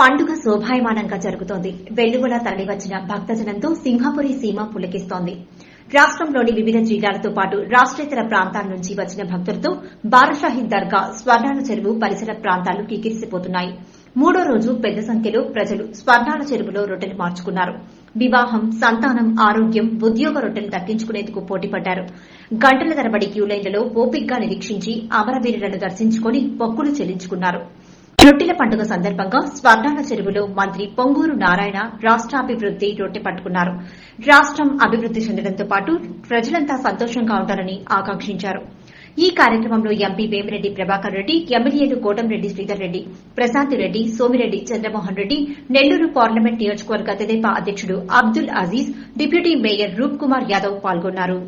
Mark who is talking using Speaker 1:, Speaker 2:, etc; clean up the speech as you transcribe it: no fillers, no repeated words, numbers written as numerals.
Speaker 1: పండుగ శోభాయమానంగా జరుగుతోంది. వెల్లువలా తరలివచ్చిన భక్తజనంతో సింహపురి సీమ పులకిస్తోంది. రాష్టంలోని వివిధ జిల్లాలతో పాటు రాష్టేతర ప్రాంతాల నుంచి వచ్చిన భక్తులతో బారాషాహీద్ దర్గా, స్వర్ణాల చెరువు పరిసర ప్రాంతాలు కిక్కిరిసిపోతున్నాయి. మూడో రోజు పెద్ద సంఖ్యలో ప్రజలు స్వర్ణాల చెరువులో రొట్టెలు మార్చుకున్నారు. వివాహం, సంతానం, ఆరోగ్యం, ఉద్యోగ రొట్టెలు దక్కించుకునేందుకు పోటీపడ్డారు. గంటల తరబడి క్యూలైన్లలో ఓపిగ్గా నిరీక్షించి అమరవీరులను దర్శించుకుని మొక్కులు చెల్లించుకున్నారు. రొట్టెల పండుగ సందర్భంగా స్వర్ణాల చెరువులో మంత్రి పొంగూరు నారాయణ రాష్టాభివృద్ది రొట్టె పట్టుకున్నారు. రాష్టం అభివృద్ది చెందడంతో పాటు ప్రజలంతా సంతోషంగా ఉండాలని ఆకాంక్షించారు. ఈ కార్యక్రమంలో ఎంపీ వేమిరెడ్డి ప్రభాకర్ రెడ్డి, ఎమ్మెల్యేలు కోటంరెడ్డి శ్రీధర్ రెడ్డి, ప్రశాంత్ రెడ్డి, సోమిరెడ్డి చంద్రమోహన్ రెడ్డి, నెల్లూరు పార్లమెంట్ నియోజకవర్గ తెదేపా అధ్యకుడు అబ్దుల్ అజీజ్, డిప్యూటీ మేయర్ రూప్ కుమార్ యాదవ్ పాల్గొన్నారు.